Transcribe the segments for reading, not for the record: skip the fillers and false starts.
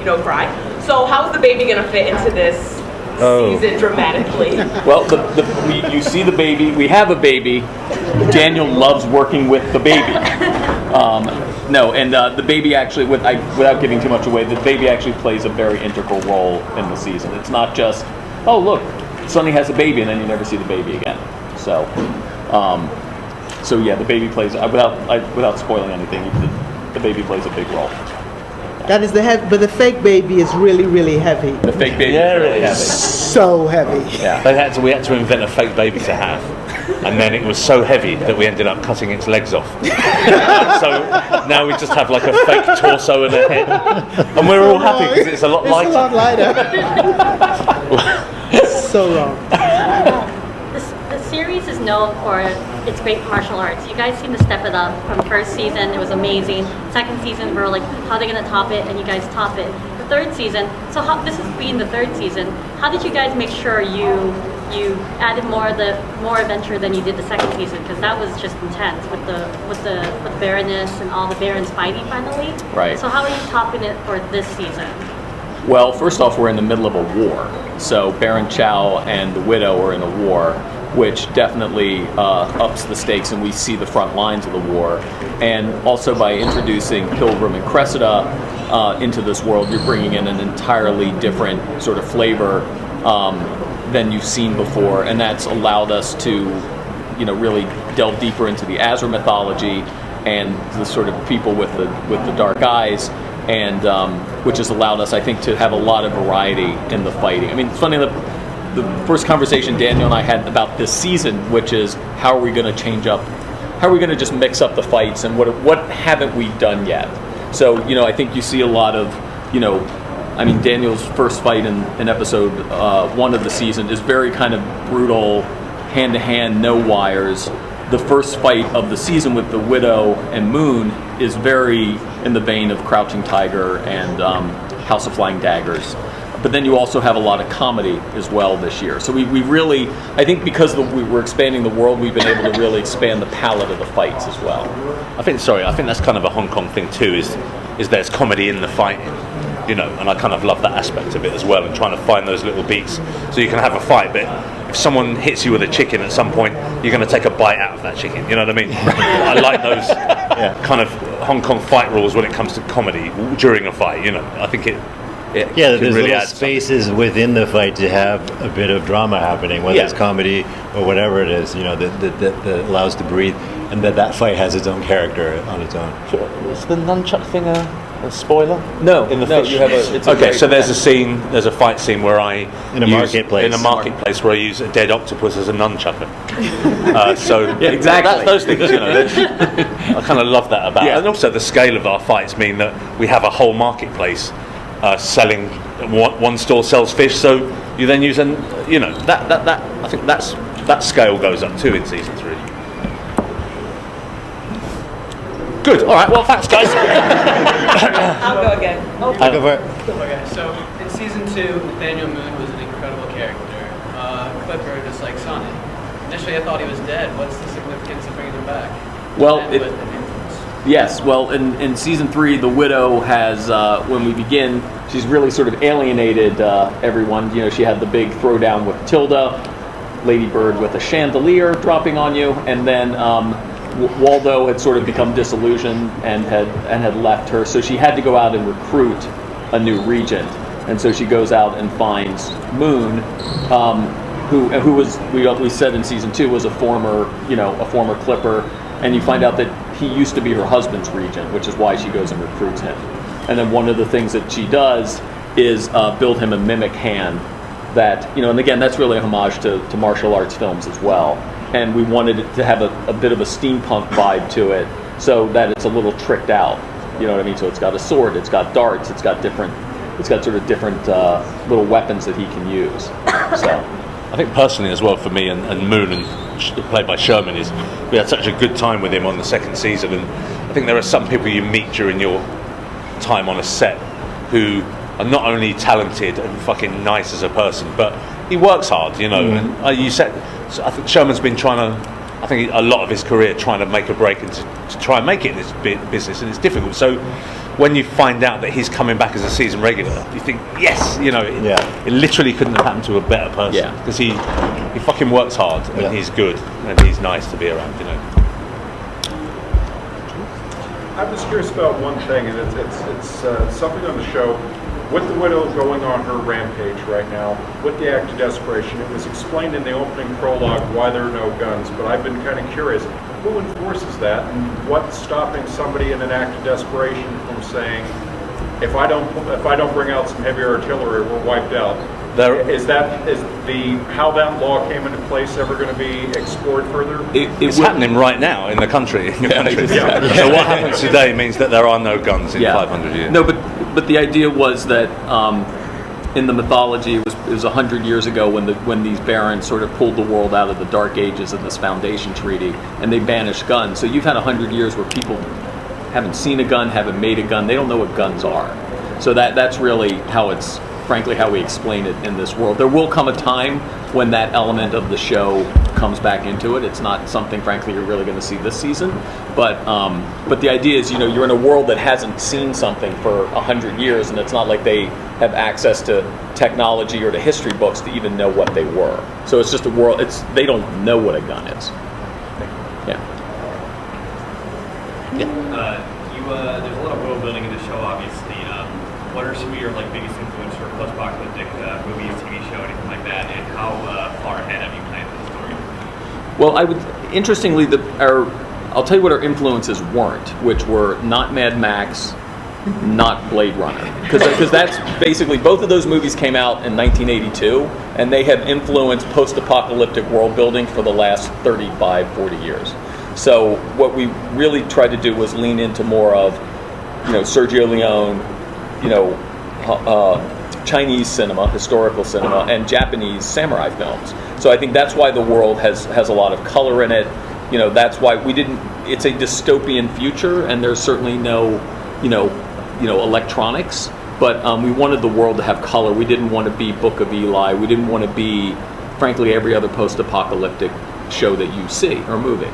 no cry. So how is the baby going to fit into this season dramatically? Well, you see the baby. We have a baby. Daniel loves working with the baby. The baby actually, without giving too much away, the baby actually plays a very integral role in the season. It's not just, oh look, Sonny has a baby, and then you never see the baby again. So yeah, the baby plays, without spoiling anything, the baby plays a big role. That is but the fake baby is really, really heavy. The fake baby is really heavy. So heavy. Yeah. We had to invent a fake baby to have. And then it was so heavy that we ended up cutting its legs off. So now we just have like a fake torso and a head. And we're all happy because it's a lot lighter. It's a lot lighter. So wrong. The series is known for its great martial arts. You guys seem to step it up from first season. It was amazing. Second season, we were like, how are they going to top it? And you guys top it. The third season, this is being the third season. How did you guys make sure you added more adventure than you did the second season? Because that was just intense with the Baroness and all the Barons fighting finally. Right. So how are you topping it for this season? Well, first off, we're in the middle of a war. So Baron Chow and the Widow are in a war, which definitely ups the stakes, and we see the front lines of the war. And also by introducing Pilgrim and Cressida into this world, you're bringing in an entirely different sort of flavor than you've seen before, and that's allowed us to, really delve deeper into the Azra mythology and the sort of people with the dark eyes, and which has allowed us, I think, to have a lot of variety in the fighting. I mean, it's funny, the first conversation Daniel and I had about this season, which is how are we going to change up, how are we going to just mix up the fights, and what haven't we done yet? So, I think you see a lot of, Daniel's first fight in episode 1 of the season is very kind of brutal, hand-to-hand, no wires. The first fight of the season with the Widow and Moon is very in the vein of Crouching Tiger and House of Flying Daggers. But then you also have a lot of comedy as well this year. So we really, I think because we're expanding the world, we've been able to really expand the palette of the fights as well. I think that's kind of a Hong Kong thing too, is there's comedy in the fighting, and I kind of love that aspect of it as well, and trying to find those little beats so you can have a fight, but if someone hits you with a chicken at some point, you're going to take a bite out of that chicken, you know what I mean? I like those kind of Hong Kong fight rules when it comes to comedy during a fight, I think there's really little spaces something within the fight to have a bit of drama happening, whether it's comedy or whatever it is, that allows to breathe, and that fight has its own character on its own. Sure. Is the nunchuck thing a spoiler? No, in the fish. You have so there's a fight scene where in a marketplace where I use a dead octopus as a nunchucker. Exactly. Those things, I kind of love that about it. And also the scale of our fights mean that we have a whole marketplace selling. One store sells fish, so you then use that I think that scale goes up too in season 3. Good. All right. Well, thanks, guys. I'll go again. Okay. I'll go for it. Okay. So in season 2, Nathaniel Moon was an incredible character. Clipper, just like Sonny. Initially, I thought he was dead. What's the significance of bringing him back? Well, yes. Well, in season 3, the Widow has, when we begin, she's really sort of alienated everyone. She had the big throwdown with Tilda, Lady Bird with a chandelier dropping on you, and then Waldo had sort of become disillusioned and had left her, so she had to go out and recruit a new regent. And so she goes out and finds Moon, who was, we said in season 2, was a former Clipper, and you find out that he used to be her husband's regent, which is why she goes and recruits him. And then one of the things that she does is build him a mimic hand that, and again, that's really a homage to martial arts films as well. And we wanted it to have a bit of a steampunk vibe to it, so that it's a little tricked out. You know what I mean? So it's got a sword, it's got darts, it's got sort of different little weapons that he can use. So I think personally as well for me and Moon, and played by Sherman, is we had such a good time with him on the second season, and I think there are some people you meet during your time on a set who are not only talented and fucking nice as a person, but he works hard, And you said, so I think Sherman's been trying to I think a lot of his career trying to make a break and to try and make it in this business, and it's difficult. So when you find out that he's coming back as a season regular, you think, yes, it literally couldn't have happened to a better person, because he fucking works hard and he's good and he's nice to be around. I was curious about one thing, and it's something on the show. With the widow going on her rampage right now, with the act of desperation, it was explained in the opening prologue why there are no guns, but I've been kind of curious, who enforces that, and what's stopping somebody in an act of desperation from saying, if I don't bring out some heavy artillery, we're wiped out? Is how that law came into place ever going to be explored further? It's happening right now in the country. So what happens today means that there are no guns in 500 years. No, but the idea was that in the mythology, it was 100 years ago when these barons sort of pulled the world out of the dark ages of this Foundation Treaty, and they banished guns. So you've had 100 years where people haven't seen a gun, haven't made a gun, they don't know what guns are. So that's really frankly how we explain it in this world. There will come a time when that element of the show comes back into it. It's not something, frankly, you're really going to see this season. But the idea is, you're in a world that hasn't seen something for 100 years, and it's not like they have access to technology or to history books to even know what they were. So it's just a world. They don't know what a gun is. There's a lot of world building in the show, obviously. What are some of your biggest influence for post-apocalyptic movies, TV show, anything like that, and how far ahead have you planned for the story? Well, interestingly, I'll tell you what our influences weren't, which were not Mad Max, not Blade Runner, because that's basically, both of those movies came out in 1982, and they have influenced post-apocalyptic world building for the last 35, 40 years. So what we really tried to do was lean into more of, Sergio Leone, Chinese cinema, historical cinema, and Japanese samurai films. So I think that's why the world has a lot of color in it. That's why it's a dystopian future, and there's certainly no, electronics. But we wanted the world to have color. We didn't want to be Book of Eli. We didn't want to be, frankly, every other post-apocalyptic show that you see or movie.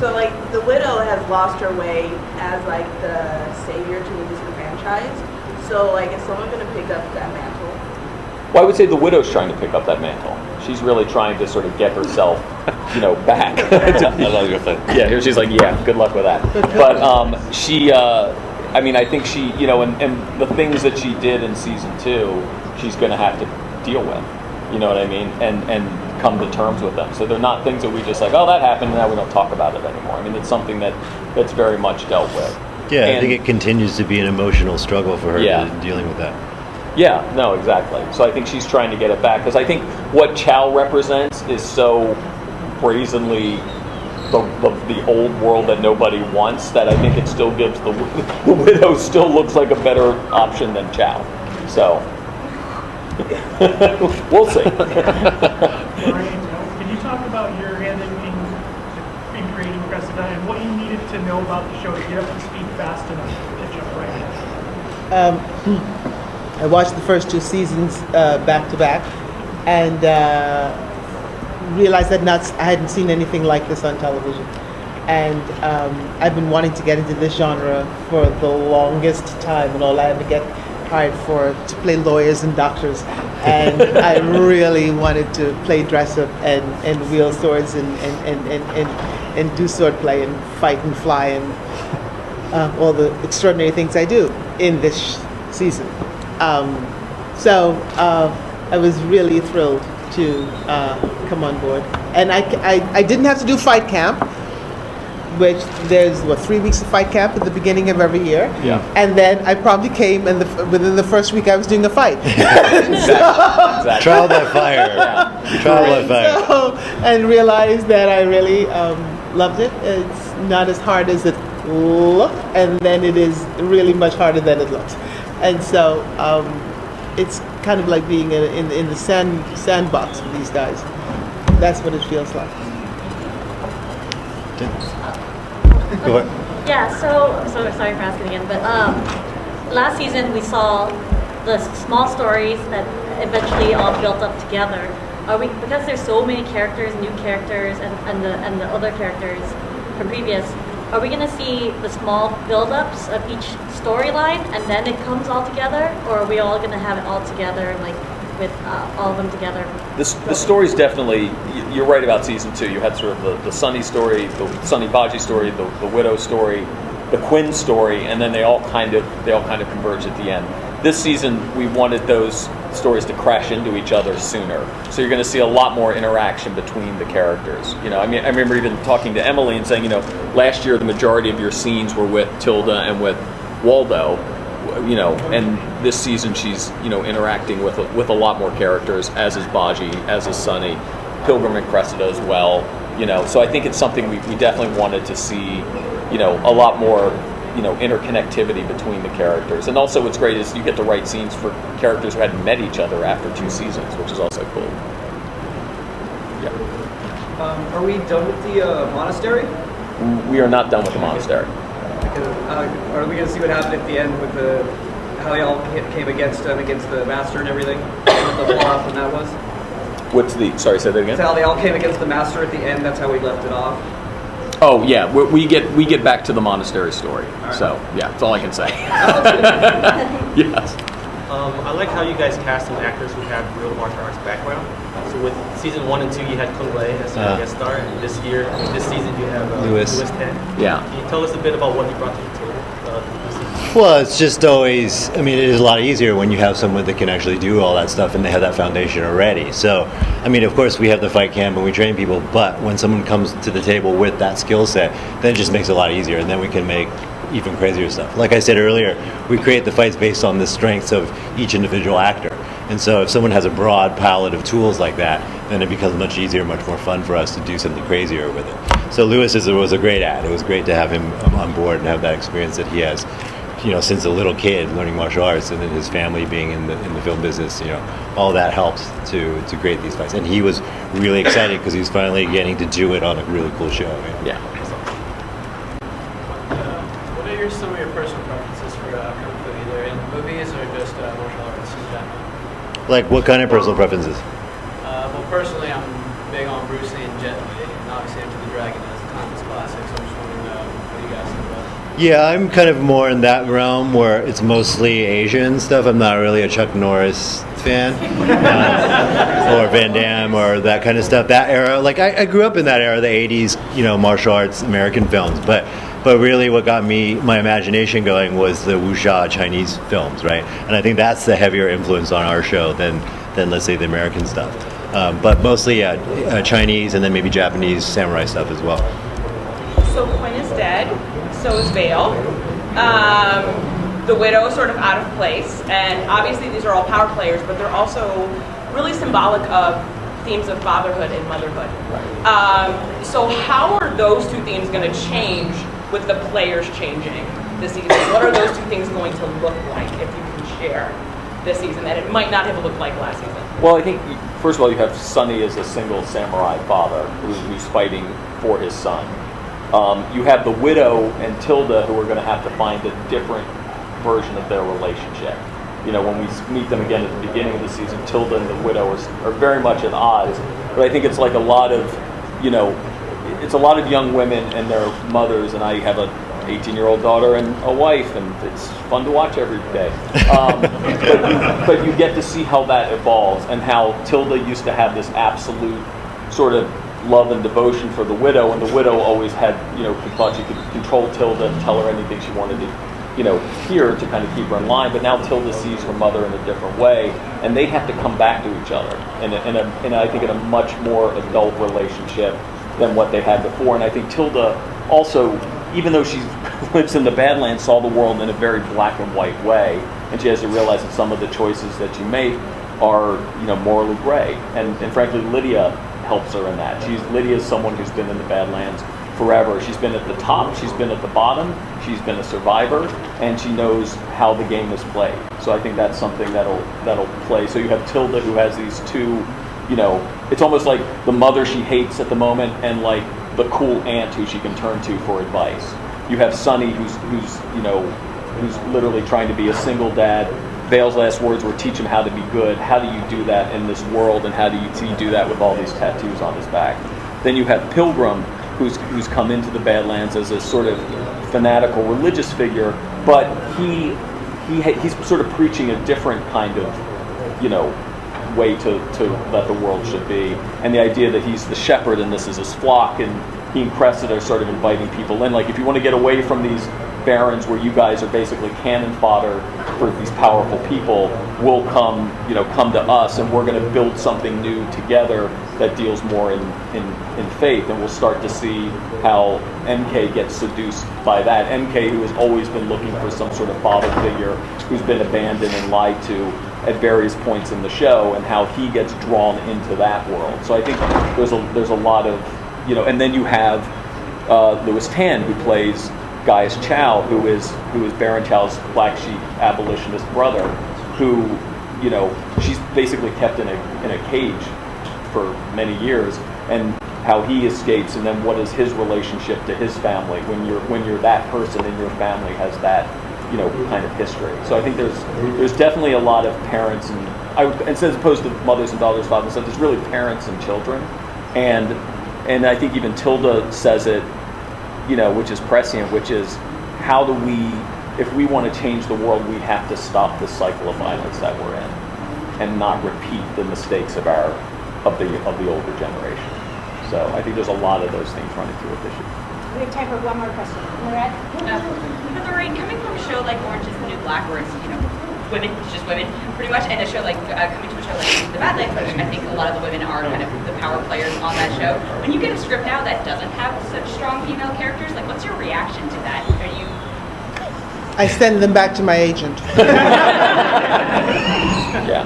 So the widow has lost her way as the savior to this franchise. So is someone going to pick up that mantle? Well, I would say the widow's trying to pick up that mantle. She's really trying to sort of get herself, back. I love your thing. Yeah, here she's like, good luck with that. But she, I think she, and the things that she did in season 2, she's going to have to deal with. You know what I mean? And come to terms with them. So they're not things that we just oh, that happened, and now we don't talk about it anymore. It's something that's very much dealt with. Yeah, I think it continues to be an emotional struggle for her dealing with that. Yeah, no, exactly. So I think she's trying to get it back, because I think what Chow represents is so brazenly the old world that nobody wants, that I think it still gives the widow still looks like a better option than Chow. So we'll see. Lorraine, can you talk about your hand in creating Cressida and what you needed to know about the show to get up to speed fast enough to pitch up right now? I watched the first 2 seasons back to back, and realized that I hadn't seen anything like this on television. And I've been wanting to get into this genre for the longest time, and all I had to get hired to play lawyers and doctors, and I really wanted to play dress up and wield swords and do sword play and fight and fly and all the extraordinary things I do in this season. So I was really thrilled to come on board, and I didn't have to do fight camp, which there's 3 weeks of fight camp at the beginning of every year. Yeah. And then I promptly came, and within the first week I was doing a fight. Exactly. Trial by fire. Trial by fire. And realized that I really loved it. It's not as hard as it looked, and then it is really much harder than it looks. And so it's kind of like being in the sandbox with these guys. That's what it feels like. Go ahead. Yeah, so sorry for asking again, but last season we saw the small stories that eventually all built up together. are we, because there's so many characters, new characters, and the other characters from previous, are we going to see the small build-ups of each storyline and then it comes all together, or are we all going to have it all together and like with all of them together? The story's definitely, you're right about season 2. You had sort of the Sunny story, the Sunny Baji story, the Widow story, the Quinn story, and then they all kind of converge at the end. This season, we wanted those stories to crash into each other sooner. So you're going to see a lot more interaction between the characters. You know, I mean, I remember even talking to Emily and saying, you know, last year the majority of your scenes were with Tilda and with Waldo, you know, and this season she's, you know, interacting with a lot more characters, as is Baji, as is Sunny, Pilgrim and Cressida as well. You know, so I think it's something we definitely wanted to see, you know, a lot more, you know, interconnectivity between the characters. And also what's great is you get to write scenes for characters who hadn't met each other after 2 seasons, which is also cool. Yeah. Are we done with the monastery? We are not done with the monastery. Are we going to see what happened at the end with how they all came against the master and everything? What the fallout from that was? Sorry, say that again? So how they all came against the master at the end, that's how we left it off? Oh yeah, we get back to the monastery story. Right. So yeah, that's all I can say. Yes. I like how you guys cast some actors who have real martial arts background. So with season 1 and 2, you had Kun Lei as a guest star, and this season you have Louis Tan. Yeah. Can you tell us a bit about what he brought to the table? Well, it's just always, I mean, it is a lot easier when you have someone that can actually do all that stuff and they have that foundation already. So, I mean, of course, we have the fight camp and we train people, but when someone comes to the table with that skill set, then it just makes it a lot easier, and then we can make even crazier stuff. Like I said earlier, we create the fights based on the strengths of each individual actor. And so if someone has a broad palette of tools like that, then it becomes much easier, much more fun for us to do something crazier with it. So Louis was a great ad. It was great to have him on board and have that experience that he has, you know, since a little kid learning martial arts, and then his family being in the film business. You know, all that helps to create these fights. And he was really excited because he's finally getting to do it on a really cool show. Yeah. What are some of your personal preferences for Kung Fu, either in movies or just martial arts in general? Like what kind of personal preferences? Well, personally, I'm big on Bruce Lee and Jet Li, and obviously Enter the Dragon is a timeless classic, so I'm just wondering what do you guys think about it? Yeah, I'm kind of more in that realm where it's mostly Asian stuff. I'm not really a Chuck Norris fan, or Van Damme, or that kind of stuff. That era, like I grew up in that era, the 80s, you know, martial arts American films. But really what got my imagination going was the wuxia Chinese films, right? And I think that's the heavier influence on our show than let's say the American stuff. But mostly, Chinese and then maybe Japanese samurai stuff as well. So Quinn is dead, so is Vale. The Widow is sort of out of place, and obviously these are all power players, but they're also really symbolic of themes of fatherhood and motherhood. So how are those two themes going to change with the players changing this season? What are those two things going to look like, if you can share, this season that it might not have looked like last season? Well, I think, first of all, you have Sunny as a single samurai father who's fighting for his son. You have the Widow and Tilda, who are going to have to find a different version of their relationship. You know, when we meet them again at the beginning of the season, Tilda and the Widow are very much at odds. But I think it's like a lot of, you know, it's a lot of young women and their mothers, and I have a 18-year-old daughter and a wife, and it's fun to watch every day. But you get to see how that evolves, and how Tilda used to have this absolute sort of love and devotion for the Widow, and the Widow always had, you know, thought she could control Tilda and tell her anything she wanted to, you know, hear to kind of keep her in line. But now Tilda sees her mother in a different way, and they have to come back to each other in I think in a much more adult relationship than what they had before. And I think Tilda also, even though she lives in the Badlands, saw the world in a very black and white way, and she has to realize that some of the choices that you make are, you know, morally gray. And frankly, Lydia helps her in that. Lydia's someone who's been in the Badlands forever. She's been at the top, she's been at the bottom, she's been a survivor, and she knows how the game is played. So I think that's something that'll play. So you have Tilda, who has these two, you know, it's almost like the mother she hates at the moment, and like the cool aunt who she can turn to for advice. You have Sunny, who's literally trying to be a single dad, Vale's last words were, teach him how to be good. How do you do that in this world, and how do you do that with all these tattoos on his back? Then you have Pilgrim, who's come into the Badlands as a sort of fanatical religious figure, but he's sort of preaching a different kind of, way to that the world should be. And the idea that he's the shepherd and this is his flock, and he and Cressida are sort of inviting people in. Like, if you want to get away from these barons where you guys are basically cannon fodder for these powerful people, we'll come to us, and we're going to build something new together that deals more in faith. And we'll start to see how MK gets seduced by that. MK, who has always been looking for some sort of father figure, who's been abandoned and lied to at various points in the show, and how he gets drawn into that world. So I think there's a lot of, and then you have Louis Tan, who plays Gaius Chow, who is Baron Chow's black sheep abolitionist brother, who, she's basically kept in a cage for many years, and how he escapes, and then what is his relationship to his family when you're that person and your family has that kind of history. So I think there's definitely a lot of parents and as opposed to mothers and daughters, fathers and sons, it's really parents and children, and I think even Tilda says it, which is prescient, which is, how do we, if we want to change the world, we have to stop this cycle of violence that we're in, and not repeat the mistakes of the older generation. So I think there's a lot of those things running through it this year. We have time for one more question. Lorraine? Lorraine, coming from a show like Orange is the New Black, where it's, women, it's just women, pretty much, and a show like, coming to a show like The Badlands, which I think a lot of the women are kind of the power players on that show. When you get a script now that doesn't have such strong female characters, like, what's your reaction to that? Are you... I send them back to my agent. Yeah.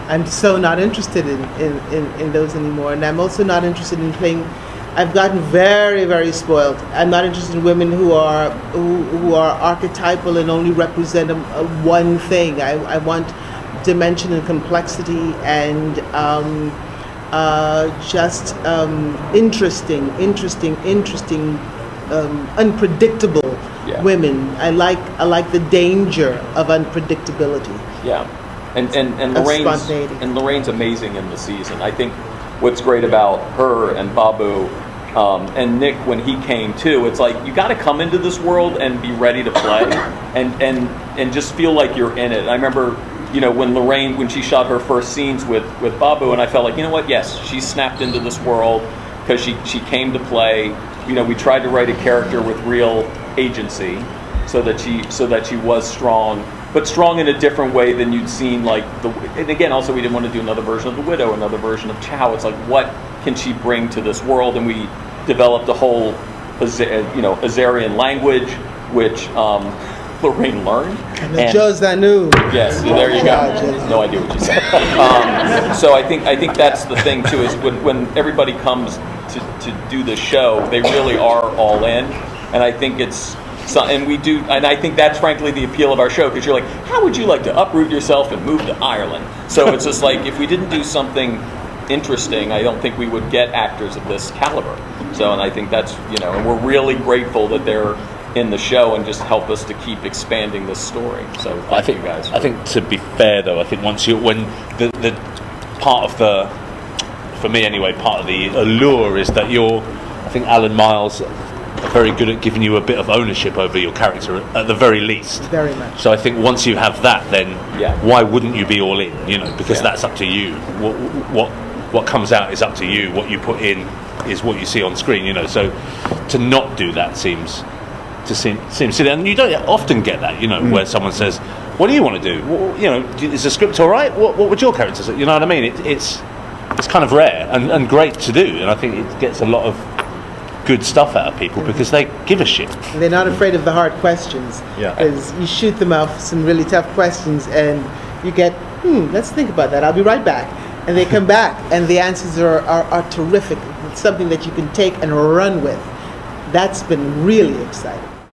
I'm so not interested in those anymore, and I'm also not interested in playing. I've gotten very, very spoiled. I'm not interested in women who are archetypal and only represent one thing. I want dimension and complexity and interesting, unpredictable women. I like the danger of unpredictability. Yeah. And Lorraine's amazing in the season. I think what's great about her and Babu and Nick, when he came too, it's like, you got to come into this world and be ready to play, and just feel like you're in it. I remember, when Lorraine, when she shot her first scenes with Babu, and I felt like, yes, she snapped into this world because she came to play. We tried to write a character with real agency, so that she was strong. But strong in a different way than you'd seen, and again, also we didn't want to do another version of the Widow, another version of Chow. It's like, what can she bring to this world? And we developed a whole, Azarian language, which Lorraine learned. And I knew. Yes, there you go. No idea what you said. So I think that's the thing too, is when everybody comes to do the show, they really are all in, and I think it's. So, and I think that's frankly the appeal of our show, because you're like, how would you like to uproot yourself and move to Ireland? So it's just like, if we didn't do something interesting, I don't think we would get actors of this caliber. So, and I think that's, and we're really grateful that they're in the show and just help us to keep expanding this story. So thank you guys. I think, to be fair though, I think when the part of the, for me anyway, part of the allure is that I think Alan Miles are very good at giving you a bit of ownership over your character, at the very least. Very much. So I think once you have that, then why wouldn't you be all in? Because that's up to you. What comes out is up to you. What you put in is what you see on screen. So to not do that seems silly, and you don't often get that. Where someone says, "What do you want to do? Is the script all right? What would your character say?" You know what I mean? It's kind of rare and great to do, and I think it gets a lot of good stuff out of people because they give a shit. They're not afraid of the hard questions. Yeah. Because you shoot them off some really tough questions and you get, let's think about that. I'll be right back. And they come back and the answers are terrific. It's something that you can take and run with. That's been really exciting.